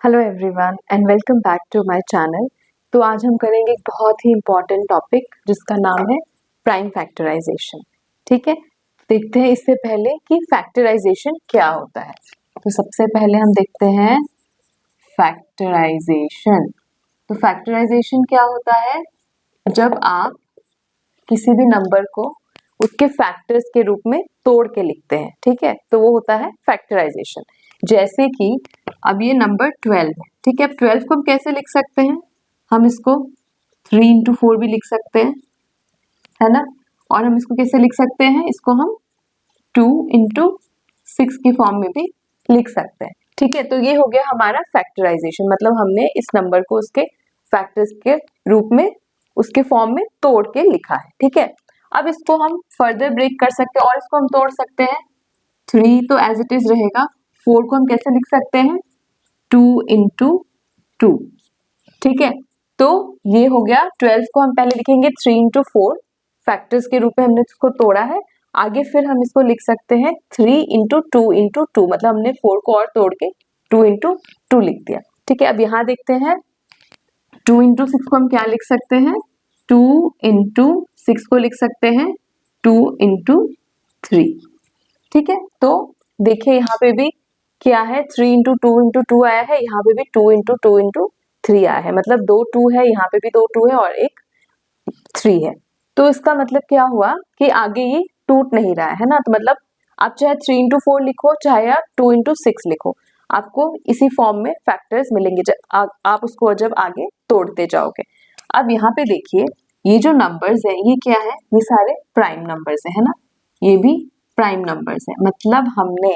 Hello everyone and welcome back to my channel. तो आज हम करेंगे एक बहुत ही इम्पॉर्टेंट टॉपिक जिसका नाम है प्राइम फैक्टराइजेशन। ठीक है, देखते हैं इससे पहले कि फैक्टराइजेशन क्या होता है। तो सबसे पहले हम देखते हैं फैक्टराइजेशन। तो फैक्टराइजेशन क्या होता है? जब आप किसी भी नंबर को उसके फैक्टर्स के रूप में तोड़ के लिखते हैं, ठीक है, तो वो होता है फैक्टराइजेशन। जैसे कि अब ये नंबर 12 है, ठीक है। अब 12 को हम कैसे लिख सकते हैं? हम इसको 3 इंटू 4 भी लिख सकते हैं, है ना। और हम इसको कैसे लिख सकते हैं? इसको हम 2 इंटू 6 की फॉर्म में भी लिख सकते हैं, ठीक है। तो ये हो गया हमारा फैक्टराइजेशन, मतलब हमने इस नंबर को उसके फैक्टर्स के रूप में उसके फॉर्म में तोड़ के लिखा है, ठीक है। अब इसको हम फर्दर ब्रेक कर सकते हैं और इसको हम तोड़ सकते हैं। 3 तो एज इट इज रहेगा, 4 को हम कैसे लिख सकते हैं? 2 इंटू 2, ठीक है। तो ये हो गया 12 को हम पहले लिखेंगे 3 इंटू 4, फैक्टर्स के रूप में हमने इसको तोड़ा है। आगे फिर हम इसको लिख सकते हैं 3 इंटू 2 इंटू 2, मतलब हमने 4 को और तोड़ के 2 इंटू 2 लिख दिया, ठीक है। अब यहाँ देखते हैं 2 इंटू 6 को हम क्या लिख सकते हैं? 2 इंटू 6 को लिख सकते हैं 2 इंटू 3, ठीक है। तो देखिए यहाँ पे भी क्या है, 3 इंटू 2 आया है, यहाँ पे भी 2 इंटू 3 आया है, मतलब 2 2 है, यहाँ पे भी 2 2 है और एक 3 है। तो इसका मतलब क्या हुआ कि आगे ये टूट नहीं रहा है ना। तो मतलब आप चाहे 3 इंटू 4 लिखो, चाहे आप 2 इंटू 6 लिखो, आपको इसी फॉर्म में फैक्टर्स मिलेंगे जब आप उसको जब आगे तोड़ते जाओगे। अब यहाँ पे देखिए, ये जो नंबर्स है ये क्या है? ये सारे प्राइम नंबर्स है ना, ये भी प्राइम नंबर्स है। मतलब हमने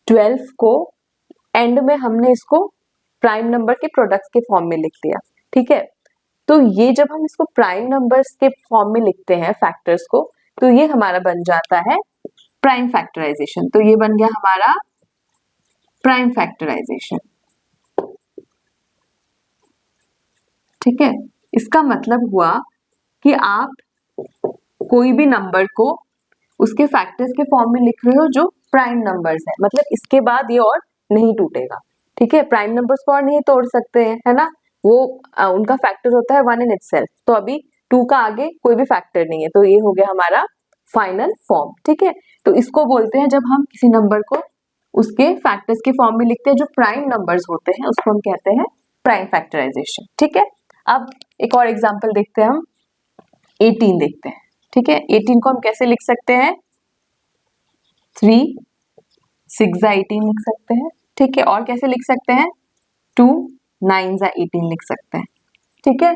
12 को एंड में हमने इसको प्राइम नंबर के प्रोडक्ट्स के फॉर्म में लिख दिया, ठीक है। तो ये जब हम इसको प्राइम नंबर्स के फॉर्म में लिखते हैं फैक्टर्स को, तो ये हमारा बन जाता है प्राइम फैक्टराइजेशन। तो ये बन गया हमारा प्राइम फैक्टराइजेशन, ठीक है। इसका मतलब हुआ कि आप कोई भी नंबर को उसके फैक्टर्स के फॉर्म में लिख रहे हो जो प्राइम नंबर्स है, मतलब इसके बाद ये और नहीं टूटेगा, ठीक है। प्राइम नंबर्स को और नहीं तोड़ सकते हैं, है ना। वो उनका फैक्टर होता है 1 इन इटसेल्फ। तो अभी 2 का आगे कोई भी फैक्टर नहीं है, तो ये हो गया हमारा फाइनल फॉर्म, ठीक है। तो इसको बोलते हैं, जब हम किसी नंबर को उसके फैक्टर्स के फॉर्म में लिखते हैं जो प्राइम नंबर्स होते हैं, उसको हम कहते हैं प्राइम फैक्टराइजेशन, ठीक है। अब एक और एग्जाम्पल देखते हैं, हम 18 देखते हैं, ठीक है। 18 को हम कैसे लिख सकते हैं? 3 6 जा 18 लिख सकते हैं, ठीक है। और कैसे लिख सकते हैं? 2 9 जा 18 लिख सकते हैं, ठीक है।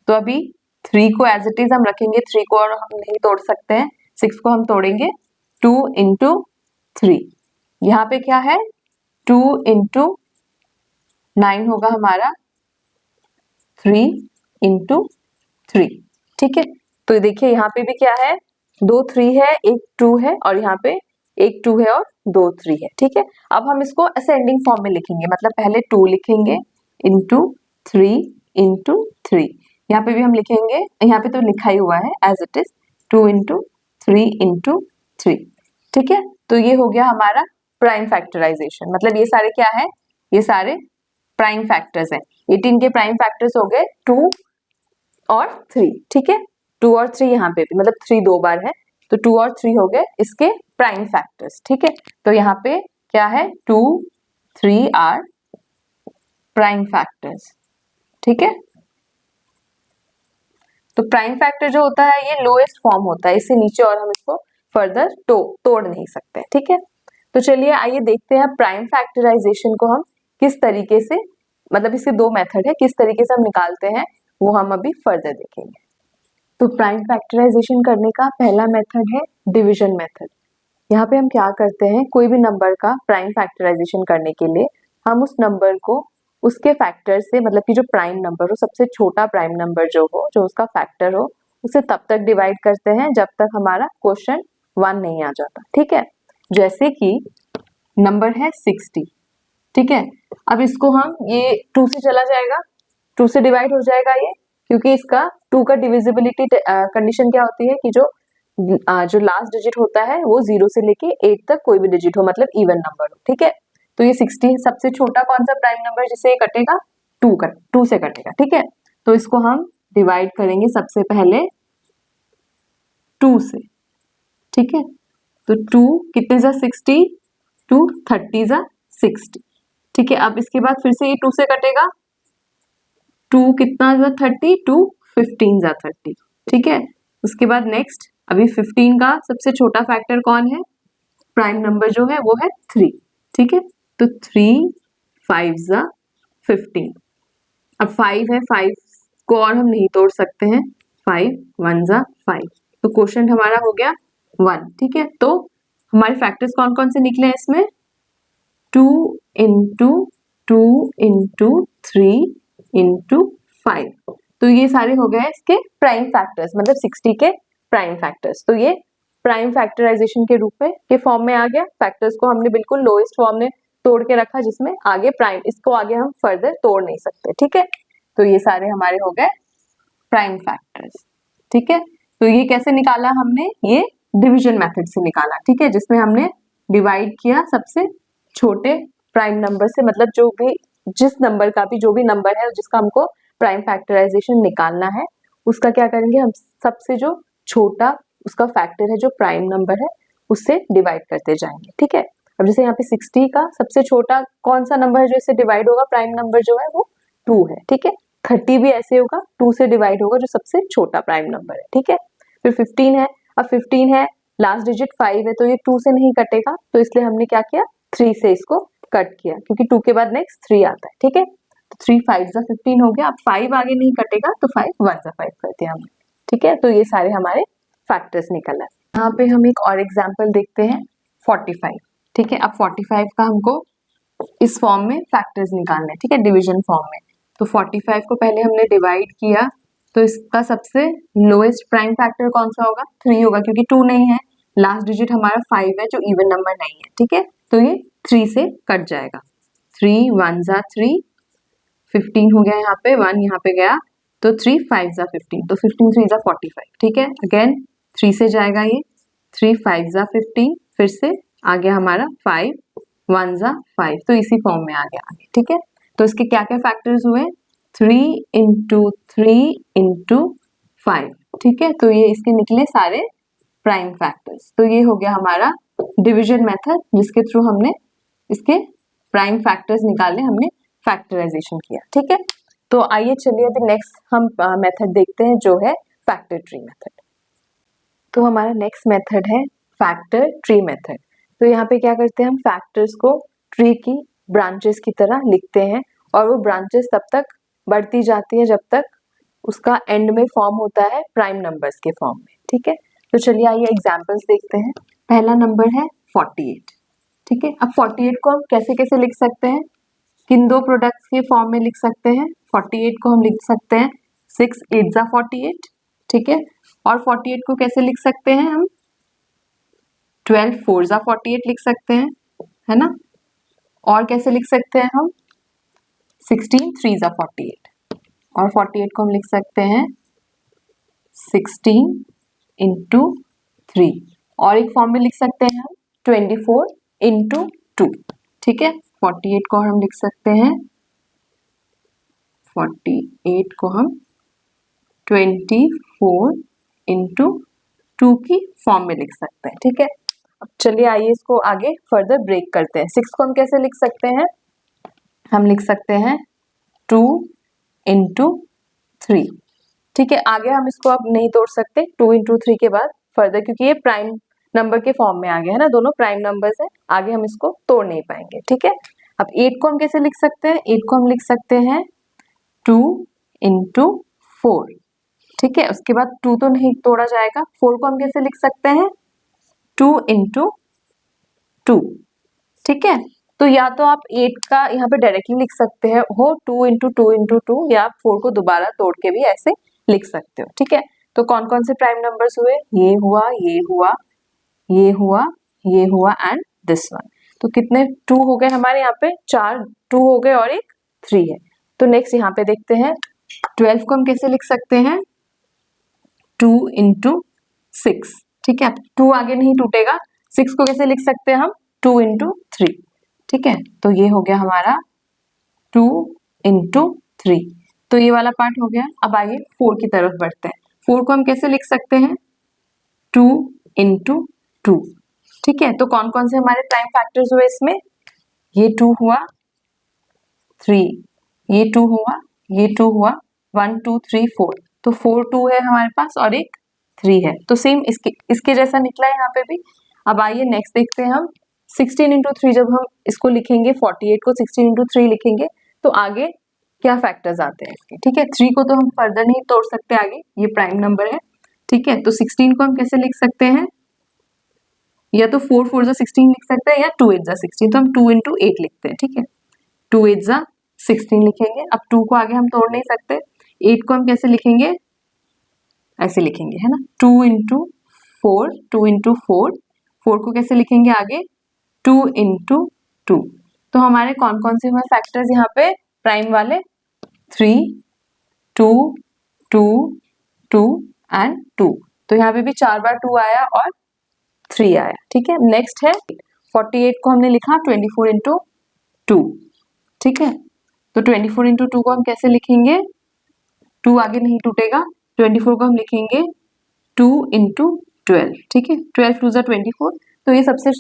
तो अभी 3 को एज इट इज हम रखेंगे, 3 को और हम नहीं तोड़ सकते हैं, 6 को हम तोड़ेंगे 2 इंटू 3। यहाँ पे क्या है? 2 इंटू 9 होगा हमारा 3 इंटू 3, ठीक है। तो देखिए यहाँ पे भी क्या है, 2 3 है, एक 2 है, और यहाँ पे एक 2 है और 2 3 है, ठीक है। अब हम इसको असेंडिंग फॉर्म में लिखेंगे, मतलब पहले 2 लिखेंगे इंटू 3 इंटू 3। यहाँ पे भी हम लिखेंगे, यहाँ पे तो लिखा ही हुआ है as it is 2 into 3 into 3, ठीक है। तो ये हो गया हमारा प्राइम फैक्टराइजेशन, मतलब ये सारे क्या है? ये सारे प्राइम फैक्टर्स हैं। 18 के प्राइम फैक्टर्स हो गए 2 और 3, ठीक है। 2 और 3 यहाँ पे भी, मतलब 3 2 बार है, तो 2 और 3 हो गए इसके प्राइम फैक्टर्स, ठीक है। तो यहाँ पे क्या है? 2 3 आर प्राइम फैक्टर्स, ठीक है। तो प्राइम फैक्टर जो होता है ये लोएस्ट फॉर्म होता है, इससे नीचे और हम इसको फर्दर तोड़ नहीं सकते, ठीक है। तो चलिए आइए देखते हैं प्राइम फैक्टराइजेशन को हम किस तरीके से, मतलब इसके 2 मेथड है, किस तरीके से हम निकालते हैं वो हम अभी फर्दर देखेंगे। तो प्राइम फैक्टराइजेशन करने का पहला मेथड है डिवीजन मेथड। यहाँ पे हम क्या करते हैं, कोई भी नंबर का प्राइम फैक्टराइजेशन करने के लिए हम उस नंबर को उसके फैक्टर से, मतलब कि जो प्राइम नंबर हो, सबसे छोटा प्राइम नंबर जो हो, जो उसका फैक्टर हो, उसे तब तक डिवाइड करते हैं जब तक हमारा क्वेश्चन 1 नहीं आ जाता, ठीक है। जैसे कि नंबर है 60, ठीक है। अब इसको हम, ये 2 से चला जाएगा, 2 से डिवाइड हो जाएगा ये, क्योंकि इसका 2 का डिविजिबिलिटी कंडीशन क्या होती है कि जो लास्ट डिजिट होता है वो 0 से लेके 8 तक कोई भी डिजिट हो, मतलब इवन नंबर हो, ठीक है। तो ये 60 सबसे छोटा कौन सा प्राइम नंबर जिसे ये कटेगा, 2 से कटेगा, ठीक है। तो इसको हम डिवाइड करेंगे सबसे पहले 2 से, ठीक है। तो 2 कितने जा 60, 2 30 जा 60, ठीक है। अब इसके बाद फिर से ये 2 से कटेगा, 2 कितना जा 30, 2 15 जा 30, ठीक है। उसके बाद नेक्स्ट अभी 15 का सबसे छोटा फैक्टर कौन है, प्राइम नंबर जो है वो है 3, ठीक है। तो 3 5 जा 15, अब 5 है, 5 को और हम नहीं तोड़ सकते हैं, 5 1 जा 5, तो क्वोशंट हमारा हो गया 1, ठीक है। तो हमारे फैक्टर्स कौन कौन से निकले हैं इसमें, 2 इंटू 2 इंटू 3 इंटू 5, तो ये सारे हो गए इसके प्राइम फैक्टर्स, मतलब 60 के प्राइम फैक्टर्स। तो ये प्राइम फैक्टराइजेशन के रूप में के फॉर्म में आ गया। फैक्टर्स को हमने बिल्कुल लोएस्ट फॉर्म में तोड़ के रखा, जिसमें आगे प्राइम, इसको आगे हम फर्दर तोड़ नहीं सकते, ठीक है। तो ये सारे हमारे हो गए प्राइम फैक्टर्स, ठीक है। तो ये कैसे निकाला हमने, ये डिवीजन मेथड से निकाला, ठीक है, जिसमें हमने डिवाइड किया सबसे छोटे प्राइम नंबर से, मतलब जो भी जिस नंबर का भी जो भी नंबर है जिसका हमको प्राइम फैक्टराइजेशन निकालना है, उसका क्या करेंगे हम, सबसे जो छोटा उसका फैक्टर है जो प्राइम नंबर है उससे डिवाइड करते जाएंगे, ठीक है। अब जैसे यहाँ पे 60 का सबसे छोटा कौन सा नंबर है जो इससे डिवाइड होगा, प्राइम नंबर जो है वो 2 है, ठीक है। 30 भी ऐसे होगा, 2 से डिवाइड होगा जो सबसे छोटा प्राइम नंबर है, ठीक है। फिर 15 है, अब 15 है लास्ट डिजिट 5 है, तो ये 2 से नहीं कटेगा, तो इसलिए हमने क्या किया, 3 से इसको कट किया, क्योंकि 2 के बाद नेक्स्ट 3 आता है, ठीक है। तो 3 5 जा 15 हो गया, अब 5 आगे नहीं कटेगा, तो 5 1 जा 5 कर दिया हमने, ठीक है। तो ये सारे हमारे फैक्टर्स निकल आए। यहाँ पे हम एक और एग्जाम्पल देखते हैं 45, ठीक है। अब 45 का हमको इस फॉर्म में फैक्टर्स निकालने हैं, ठीक है, डिवीजन फॉर्म में। तो 45 को पहले हमने डिवाइड किया, तो इसका सबसे लोएस्ट प्राइम फैक्टर कौन सा होगा, 3 होगा, क्योंकि 2 नहीं है, लास्ट डिजिट हमारा 5 है जो इवन नंबर नहीं है, ठीक है। तो ये 3 से कट जाएगा, 3 1 जा 3, 15 हो गया यहाँ पे, 1 यहाँ पे गया, तो 3 5 जा 15, तो 15 3 जा 45, ठीक है। अगेन 3 से जाएगा ये, 3 5 जा 15, फिर से आ गया हमारा 5 1 जा 5, तो इसी फॉर्म में आ गया आगे, ठीक है। तो इसके क्या क्या फैक्टर्स हुए, 3 इंटू 3 इंटू 5, ठीक है। तो ये इसके निकले सारे प्राइम फैक्टर्स। तो ये हो गया हमारा डिवीजन मेथड, जिसके थ्रू हमने इसके प्राइम फैक्टर्स निकालने, हमने फैक्टराइजेशन किया, ठीक है। तो आइए चलिए अभी नेक्स्ट हम मेथड देखते हैं जो है फैक्टर ट्री मेथड। तो हमारा नेक्स्ट मेथड है फैक्टर ट्री मेथड। तो यहाँ पे क्या करते हैं, हम फैक्टर्स को ट्री की ब्रांचेस की तरह लिखते हैं, और वो ब्रांचेस तब तक बढ़ती जाती है जब तक उसका एंड में फॉर्म होता है प्राइम नंबर्स के फॉर्म में, ठीक है। तो चलिए आइए एग्जांपल्स देखते हैं। पहला नंबर है 48, ठीक है। अब 48 को हम कैसे कैसे लिख सकते हैं, किन दो प्रोडक्ट्स के फॉर्म में लिख सकते हैं, 48 को हम लिख सकते हैं 6 8 जा 48, ठीक है। और 48 को कैसे लिख सकते हैं हम, 12 4 जा 48 लिख सकते हैं, है ना। और कैसे लिख सकते हैं हम, 16 3 जा 48, और 48 को हम लिख सकते हैं 16 इंटू 3, और एक फॉर्म में लिख सकते हैं हम 24 इंटू 2, ठीक है। 48 को हम लिख सकते हैं 48 को हम 24 इंटू 2 की फॉर्म में लिख सकते हैं, ठीक है। अब चलिए आइए इसको आगे फर्दर ब्रेक करते हैं। 6 को हम कैसे लिख सकते हैं, हम लिख सकते हैं 2 इंटू 3, ठीक है। आगे हम इसको अब नहीं तोड़ सकते 2 इंटू 3 के बाद फर्दर, क्योंकि ये प्राइम नंबर के फॉर्म में आ गया है ना, दोनों प्राइम नंबर्स है, आगे हम इसको तोड़ नहीं पाएंगे, ठीक है। अब 8 को हम कैसे लिख सकते हैं, 8 को हम लिख सकते हैं 2 इंटू 4, ठीक है। उसके बाद 2 तो नहीं तोड़ा जाएगा, 4 को हम कैसे लिख सकते हैं 2 इंटू 2, ठीक है। तो या तो आप 8 का यहाँ पे डायरेक्टली लिख सकते हैं हो 2 इंटू 2 इंटू 2, या आप 4 को दोबारा तोड़ के भी ऐसे लिख सकते हो, ठीक है। तो कौन कौन से प्राइम नंबर्स हुए, ये हुआ, ये हुआ, ये हुआ, ये हुआ एंड दिस वन। तो कितने 2 हो गए हमारे यहाँ पे, 4 2 हो गए और एक 3 है। तो नेक्स्ट यहाँ पे देखते हैं 12 को हम कैसे लिख सकते हैं 2 इंटू 6, ठीक है। 2 आगे नहीं टूटेगा, 6 को कैसे लिख सकते हैं हम 2 इंटू 3, ठीक है, तो ये हो गया हमारा 2 इंटू 3। तो ये वाला पार्ट हो गया। अब आइए 4 की तरफ बढ़ते हैं। 4 को हम कैसे लिख सकते हैं? 2 इंटू 2। ठीक है, तो कौन कौन से हमारे प्राइम फैक्टर्स हुए इसमें? ये 2 हुआ, 3, ये 2 हुआ, ये 2 हुआ, 1 2 3 4। तो 4 2 है हमारे पास और एक 3 है। तो सेम इसके जैसा निकला है यहाँ पे भी। अब आइए नेक्स्ट देखते हैं हम 16 इंटू 3। जब हम इसको लिखेंगे 48 को 16 इंटू 3 लिखेंगे तो आगे क्या फैक्टर्स आते हैं इसके? ठीक है, 3 को तो हम फर्दर नहीं तोड़ सकते आगे, ये प्राइम नंबर है। ठीक है, तो 16 को हम कैसे लिख सकते हैं? या तो 4 4 जा 16 लिख सकते हैं या 2 8 जा 16। तो हम 2 इंटू 8 लिखते हैं। ठीक है, 2 8 जा 16 लिखेंगे। अब 2 को आगे हम तोड़ नहीं सकते। 8 को हम कैसे लिखेंगे? ऐसे लिखेंगे, है ना, 2 इंटू 4, 2 इंटू 4। 4 को कैसे लिखेंगे आगे? 2 इंटू 2। तो हमारे कौन कौन से हमारे फैक्टर्स यहाँ पे प्राइम वाले? 3 2 2 2 एंड 2। तो यहाँ पे भी 4 बार 2 आया और 3 आया। ठीक है, नेक्स्ट है 48 को हमने लिखा 24 इंटू 2। ठीक है, तो 24 इंटू 2 को हम कैसे लिखेंगे? 2 आगे नहीं टूटेगा। 24 को हम लिखेंगे 2 इंटू 12। ठीक है, 12 2 जा 24। तो ये सबसे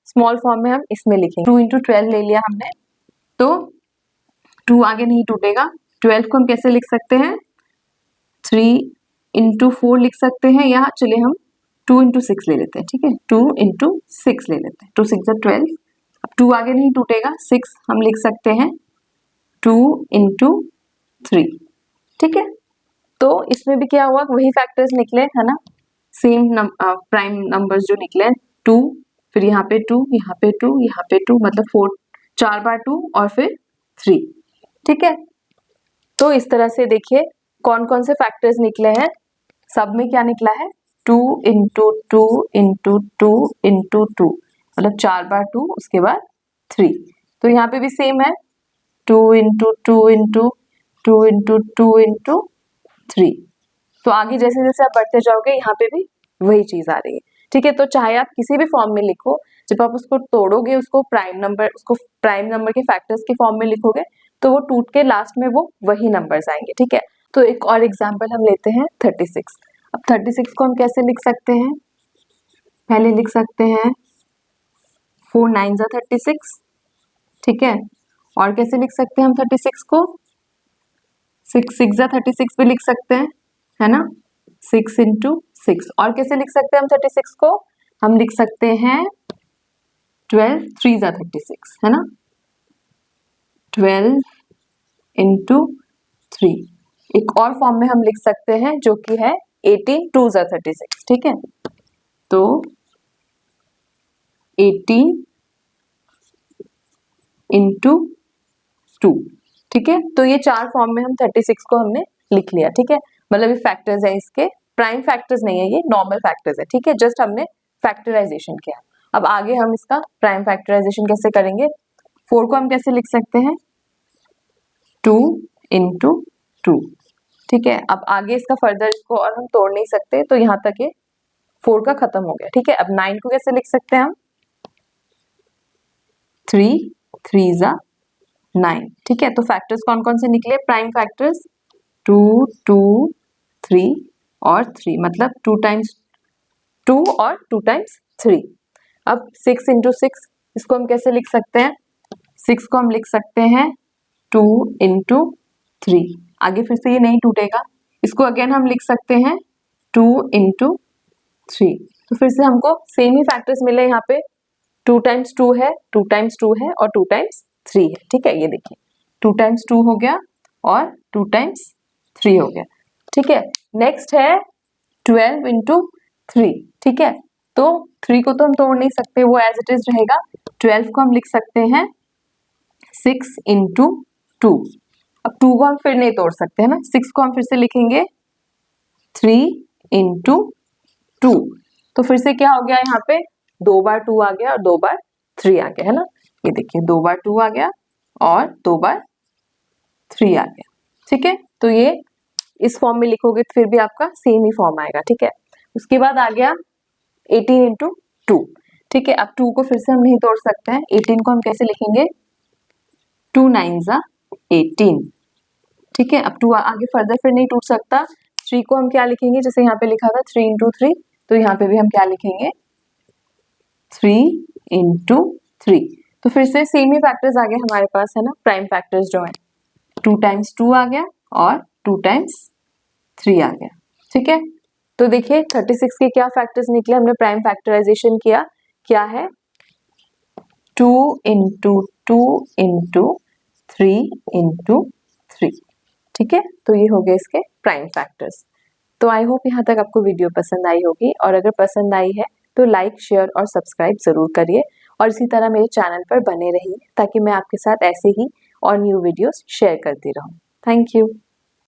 स्मॉल फॉर्म में हम इसमें लिखेंगे। 2 इंटू 12 ले लिया हमने, तो 2 आगे नहीं टूटेगा। 12 को हम कैसे लिख सकते हैं? 3 इंटू 4 लिख सकते हैं, या चलिए हम 2 इंटू 6 ले लेते हैं। ठीक है, 2 इंटू 6 ले लेते हैं। 2 6 जा 12। अब 2 आगे नहीं टूटेगा। 6 हम लिख सकते हैं 2 इंटू 3। ठीक है, तो इसमें भी क्या हुआ? वही फैक्टर्स निकले, है ना, सेम प्राइम नंबर्स जो निकले, 2, फिर यहाँ पे 2, यहाँ पे 2, यहाँ पे 2, मतलब 4 4 बार 2 और फिर 3। ठीक है, तो इस तरह से देखिए कौन कौन से फैक्टर्स निकले हैं। सब में क्या निकला है? 2 इंटू 2 इंटू 2 इंटू 2, मतलब 4 बार 2, उसके बाद 3। तो यहाँ पे भी सेम है, 2 इंटू 2 इंटू 2 इंटू 2 इंटू 3। तो आगे जैसे जैसे आप बढ़ते जाओगे यहाँ पे भी वही चीज आ रही है। ठीक है, तो चाहे आप किसी भी फॉर्म में लिखो, जब आप उसको तोड़ोगे, उसको प्राइम नंबर के फैक्टर्स के फॉर्म में लिखोगे, तो वो टूट के लास्ट में वो वही नंबर्स आएंगे। ठीक है, तो एक और एग्जाम्पल हम लेते हैं 36। अब 36 को हम कैसे लिख सकते हैं? पहले लिख सकते हैं 4 9 जा 36। ठीक है, और कैसे लिख सकते हैं हम 36 को? 6 6 जा 36 भी लिख सकते हैं, है ना, 6 इंटू 6। और कैसे लिख सकते हैं हम 36 को? हम लिख सकते हैं 12 3 जा 36, है ना, 12 इंटू 3। एक और फॉर्म में हम लिख सकते हैं जो कि है 18 2 जा 36। ठीक है, तो 18 इंटू 2। ठीक है, तो ये 4 फॉर्म में हम 36 को हमने लिख लिया। ठीक है, मतलब ये फैक्टर्स है, इसके प्राइम फैक्टर्स नहीं है, ये नॉर्मल फैक्टर्स है। ठीक है, जस्ट हमने फैक्टराइजेशन किया। अब आगे हम इसका प्राइम फैक्टराइजेशन कैसे करेंगे? 4 को हम कैसे लिख सकते हैं? 2 इंटू 2। ठीक है, अब आगे इसका फर्दर इसको और हम तोड़ नहीं सकते, तो यहाँ तक ये 4 का खत्म हो गया। ठीक है, अब 9 को कैसे लिख सकते हैं हम? 3 3 जा 9। ठीक है, तो फैक्टर्स कौन कौन से निकले? प्राइम फैक्टर्स 2 2 3 और 3, मतलब 2 टाइम्स 2 और 2 टाइम्स 3। अब 6 इंटू 6, इसको हम कैसे लिख सकते हैं? 6 को हम लिख सकते हैं 2 इंटू 3। आगे फिर से ये नहीं टूटेगा। इसको अगेन हम लिख सकते हैं 2 इंटू 3। तो फिर से हमको सेम ही फैक्टर्स मिले यहाँ पे, 2 टाइम्स 2 है, 2 टाइम्स 2 है और 2 टाइम्स 3 है। ठीक है, ये देखिए 2 टाइम्स 2 हो गया और 2 टाइम्स 3 हो गया। ठीक है, नेक्स्ट है 12 इंटू 3। ठीक है, तो 3 को तो हम तोड़ नहीं सकते, वो एज इट इज रहेगा। 12 को हम लिख सकते हैं 6 इंटू 2। अब 2 को हम फिर नहीं तोड़ सकते, है ना, 6 को हम फिर से लिखेंगे 3 इंटू 2। तो फिर से क्या हो गया? यहाँ पे 2 बार 2 आ गया और 2 बार 3 आ गया, है ना, ये देखिए 2 बार 2 आ गया और 2 बार 3 आ गया। ठीक है, तो ये इस फॉर्म में लिखोगे तो फिर भी आपका सेम ही फॉर्म आएगा। ठीक है, उसके बाद आ गया 18 इंटू 2। ठीक है, अब 2 को फिर से हम नहीं तोड़ सकते हैं। 18 को हम कैसे लिखेंगे? 2 9s are 18। ठीक है, अब 2 आगे फर्दर फिर नहीं टूट सकता। 3 को हम क्या लिखेंगे? जैसे यहाँ पे लिखा था 3 into 3, तो यहाँ पे भी हम क्या लिखेंगे? 3 into 3। तो फिर से सेम ही फैक्टर्स आ गए हमारे पास, है ना, प्राइम फैक्टर्स जो है। 2 times 2 आ गया और 2 times 3 आ गया। ठीक है, तो देखिए 36 के क्या फैक्टर्स निकले, हमने प्राइम फैक्टराइजेशन किया। क्या है? 2 into 2 into 3 into 3। ठीक है, तो ये हो गए इसके प्राइम फैक्टर्स। तो आई होप यहाँ तक आपको वीडियो पसंद आई होगी, और अगर पसंद आई है तो लाइक, शेयर और सब्सक्राइब जरूर करिए, और इसी तरह मेरे चैनल पर बने रहिए ताकि मैं आपके साथ ऐसे ही और न्यू वीडियोस शेयर करती रहूँ। Thank you.